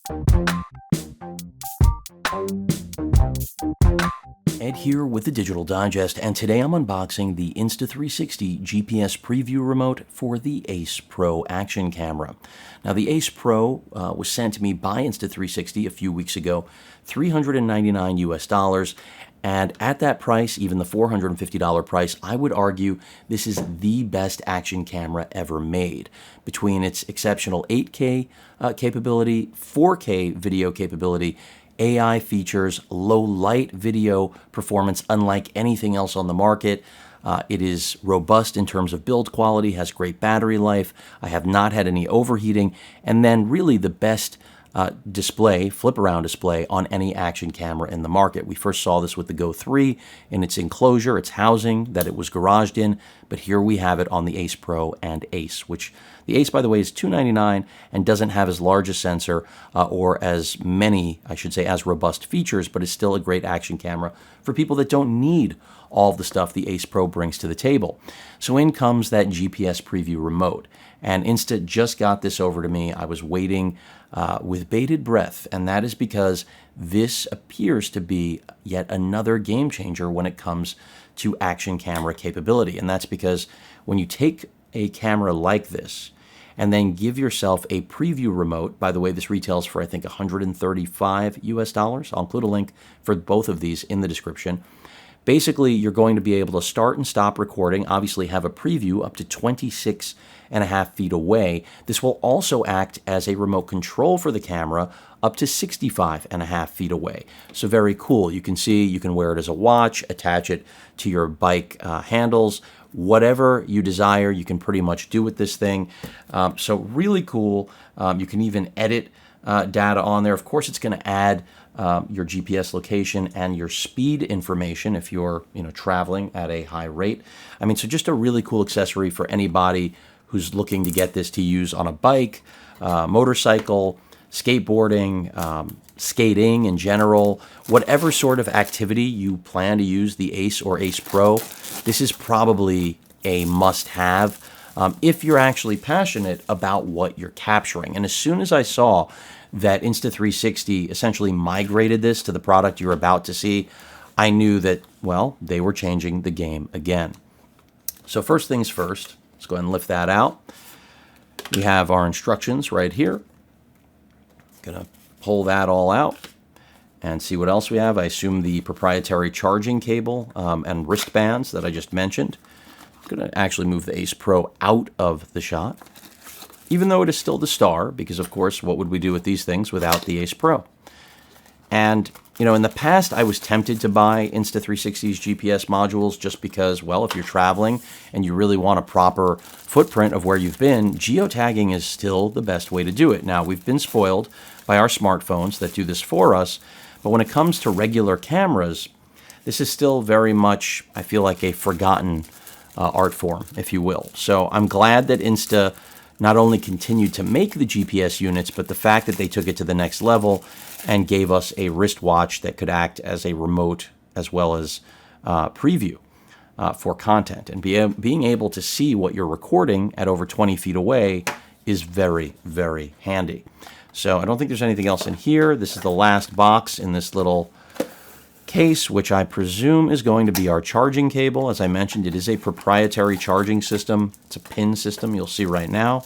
Ed here with the Digital Digest, and today I'm unboxing the Insta360 GPS preview remote for the Ace Pro action camera. Now, the Ace Pro was sent to me by Insta360 a few weeks ago, $399 US, and at that price, even the $450 price, I would argue this is the best action camera ever made. Between its exceptional 8K capability, 4K video capability, AI features, low light video performance unlike anything else on the market. It is robust in terms of build quality, has great battery life. I have not had any overheating. And then really the best display, flip around display on any action camera in the market. We first saw this with the Go 3 in its enclosure, its housing that it was garaged in, but here we have it on the Ace Pro and Ace, which the Ace, by the way, is $299 and doesn't have as large a sensor or as many, I should say, as robust features, but is still a great action camera for people that don't need all of the stuff the Ace Pro brings to the table. So in comes that GPS preview remote, and Insta just got this over to me. I was waiting with bated breath, and that is because this appears to be yet another game changer when it comes to action camera capability. And that's because when you take a camera like this and then give yourself a preview remote, by the way, this retails for I think $135 US. I'll include a link for both of these in the description. Basically, you're going to be able to start and stop recording, obviously have a preview up to 26.5 feet away. This will also act as a remote control for the camera up to 65.5 feet away. So very cool. You can see you can wear it as a watch, attach it to your bike handles, whatever you desire, you can pretty much do with this thing. So really cool. You can even edit data on there. Of course, it's going to add your GPS location and your speed information if you're traveling at a high rate. I mean, so just a really cool accessory for anybody who's looking to get this to use on a bike, motorcycle, skateboarding, skating in general, whatever sort of activity you plan to use the Ace or Ace Pro. This is probably a must-have if you're actually passionate about what you're capturing. And as soon as I saw that Insta360 essentially migrated this to the product you're about to see, I knew that, well, they were changing the game again. So first things first, let's go ahead and lift that out. We have our instructions right here. Gonna pull that all out and see what else we have. I assume the proprietary charging cable and wristbands that I just mentioned. I'm gonna actually move the Ace Pro out of the shot, even though it is still the star, because of course, what would we do with these things without the Ace Pro? And, in the past, I was tempted to buy Insta360's GPS modules just because, well, if you're traveling and you really want a proper footprint of where you've been, geotagging is still the best way to do it. Now, we've been spoiled by our smartphones that do this for us, but when it comes to regular cameras, this is still very much, I feel like, a forgotten art form, if you will. So I'm glad that Insta not only continued to make the GPS units, but the fact that they took it to the next level and gave us a wristwatch that could act as a remote as well as preview for content. And being able to see what you're recording at over 20 feet away is very, very handy. So I don't think there's anything else in here. This is the last box in this little case, which I presume is going to be our charging cable. As I mentioned, it is a proprietary charging system. It's a pin system, you'll see right now,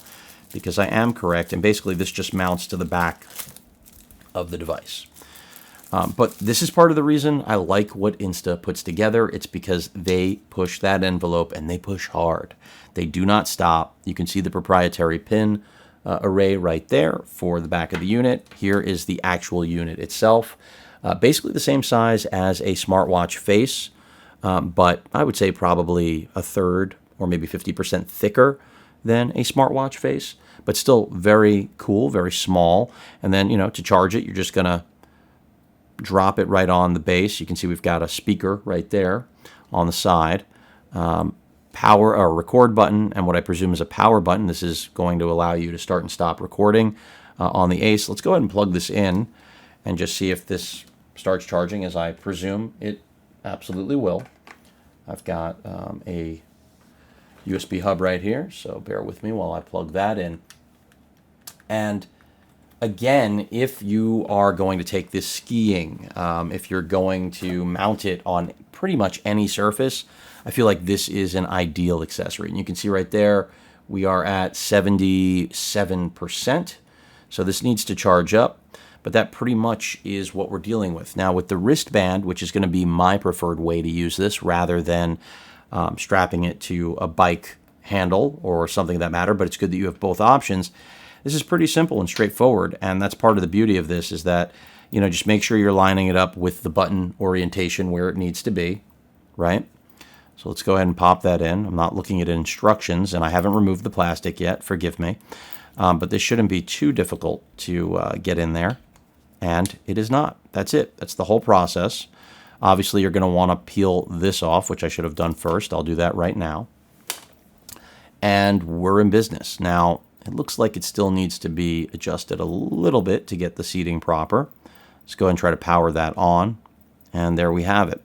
because I am correct. And basically, this just mounts to the back of the device. But this is part of the reason I like what Insta puts together. It's because they push that envelope, and they push hard. They do not stop. You can see the proprietary pin array right there for the back of the unit. Here is the actual unit itself. Basically the same size as a smartwatch face, but I would say probably a third or maybe 50% thicker than a smartwatch face, but still very cool, very small. And then, to charge it, you're just going to drop it right on the base. You can see we've got a speaker right there on the side, power or record button, and what I presume is a power button. This is going to allow you to start and stop recording on the Ace. Let's go ahead and plug this in and just see if this starts charging, as I presume it absolutely will. I've got a USB hub right here, so bear with me while I plug that in. And again, if you are going to take this skiing, if you're going to mount it on pretty much any surface, I feel like this is an ideal accessory. And you can see right there, we are at 77%. So this needs to charge up, but that pretty much is what we're dealing with. Now with the wristband, which is going to be my preferred way to use this rather than strapping it to a bike handle or something of that matter, but it's good that you have both options. This is pretty simple and straightforward, and that's part of the beauty of this is that, just make sure you're lining it up with the button orientation where it needs to be, right? So let's go ahead and pop that in. I'm not looking at instructions, and I haven't removed the plastic yet, forgive me. But this shouldn't be too difficult to get in there, and it is not. That's it. That's the whole process. Obviously, you're going to want to peel this off, which I should have done first. I'll do that right now. And we're in business. Now, it looks like it still needs to be adjusted a little bit to get the seating proper. Let's go ahead and try to power that on. And there we have it.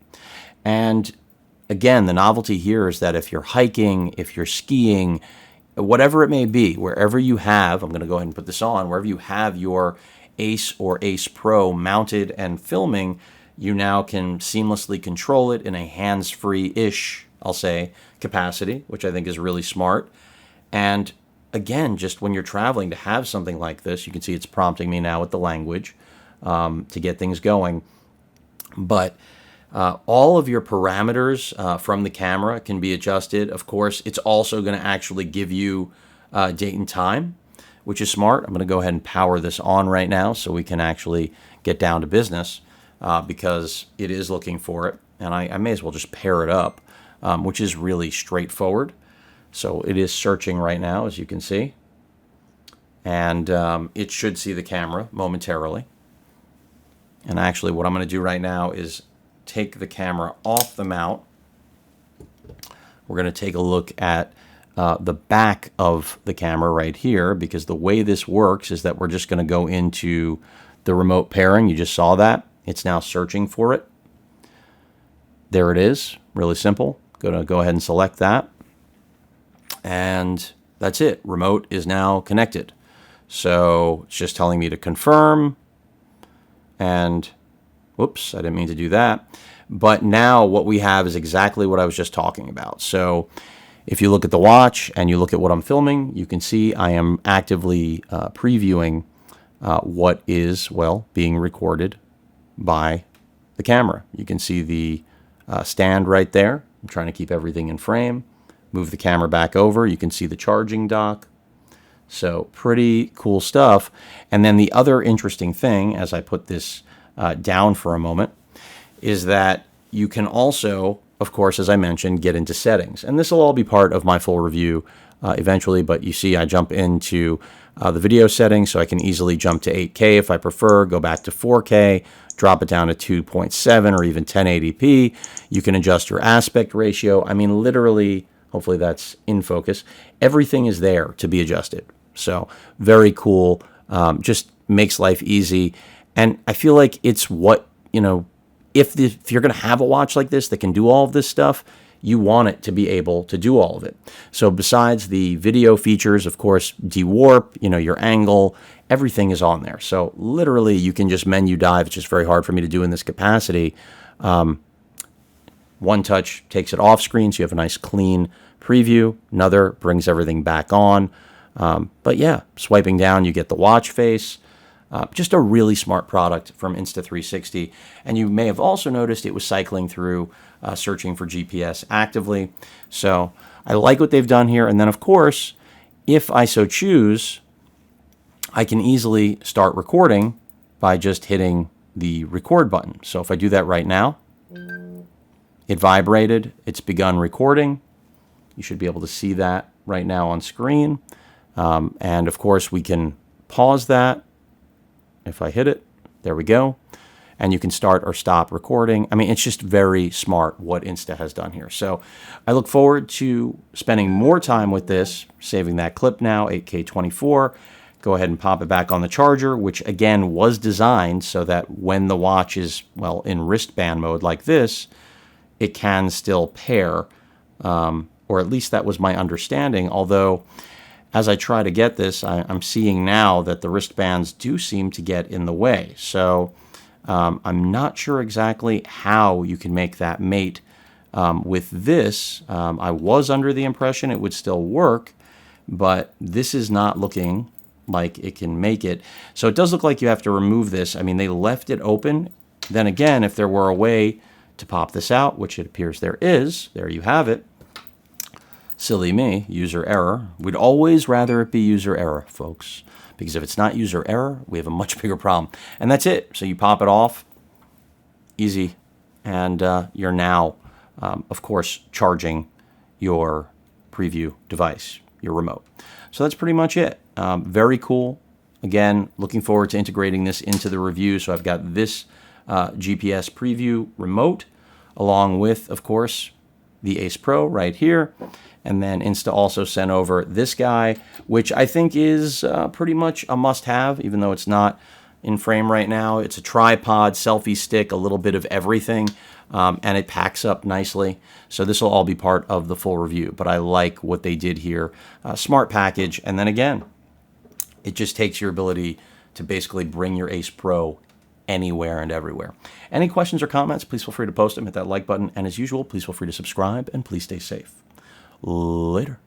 And again, the novelty here is that if you're hiking, if you're skiing, whatever it may be, wherever you have, I'm going to go ahead and put this on, wherever you have your Ace or Ace Pro mounted and filming, you now can seamlessly control it in a hands-free-ish, I'll say, capacity, which I think is really smart. And again, just when you're traveling to have something like this, you can see it's prompting me now with the language to get things going. But all of your parameters from the camera can be adjusted. Of course, it's also going to actually give you date and time, which is smart. I'm going to go ahead and power this on right now so we can actually get down to business because it is looking for it. And I may as well just pair it up, which is really straightforward. So it is searching right now, as you can see. And it should see the camera momentarily. And actually, what I'm going to do right now is take the camera off the mount. We're going to take a look at the back of the camera right here, because the way this works is that we're just going to go into the remote pairing. You just saw that. It's now searching for it. There it is. Really simple. Going to go ahead and select that. And that's it. Remote is now connected. So it's just telling me to confirm. And whoops, I didn't mean to do that. But now what we have is exactly what I was just talking about. So if you look at the watch and you look at what I'm filming, you can see I am actively previewing what is, well, being recorded by the camera. You can see the stand right there. I'm trying to keep everything in frame. Move the camera back over. You can see the charging dock. So pretty cool stuff. And then the other interesting thing, as I put this down for a moment, is that you can also, of course, as I mentioned, get into settings. And this will all be part of my full review eventually, but you see I jump into the video settings, so I can easily jump to 8K if I prefer, go back to 4K, drop it down to 2.7 or even 1080p. You can adjust your aspect ratio. I mean, literally, hopefully that's in focus. Everything is there to be adjusted. So very cool. Just makes life easy. And I feel like it's what, if you're going to have a watch like this that can do all of this stuff, you want it to be able to do all of it. So besides the video features, of course, de-warp, your angle, everything is on there. So literally you can just menu dive. It's just very hard for me to do in this capacity. One touch takes it off screen, so you have a nice clean preview. Another brings everything back on. But yeah, swiping down, you get the watch face. Just a really smart product from Insta360. And you may have also noticed it was cycling through, searching for GPS actively. So I like what they've done here. And then, of course, if I so choose, I can easily start recording by just hitting the record button. So if I do that right now, it vibrated. It's begun recording. You should be able to see that right now on screen. And, of course, we can pause that. If I hit it, there we go. And you can start or stop recording. I mean, it's just very smart what Insta has done here. So I look forward to spending more time with this, saving that clip now, 8K 24. Go ahead and pop it back on the charger, which again was designed so that when the watch is, well, in wristband mode like this, it can still pair, or at least that was my understanding. Although as I try to get this, I'm seeing now that the wristbands do seem to get in the way. So I'm not sure exactly how you can make that mate with this. I was under the impression it would still work, but this is not looking like it can make it. So it does look like you have to remove this. I mean, they left it open. Then again, if there were a way to pop this out, which it appears there is, there you have it. Silly me, user error. We'd always rather it be user error, folks, because if it's not user error, we have a much bigger problem. And that's it. So you pop it off, easy, and you're now, of course, charging your preview device, your remote. So that's pretty much it. Very cool. Again, looking forward to integrating this into the review. So I've got this GPS preview remote, along with, of course, the Ace Pro right here. And then Insta also sent over this guy, which I think is pretty much a must-have, even though it's not in frame right now. It's a tripod, selfie stick, a little bit of everything, and it packs up nicely. So this will all be part of the full review, but I like what they did here. Smart package, and then again, it just takes your ability to basically bring your Ace Pro anywhere and everywhere. Any questions or comments, please feel free to post them. Hit that like button. And as usual, please feel free to subscribe and please stay safe. Later.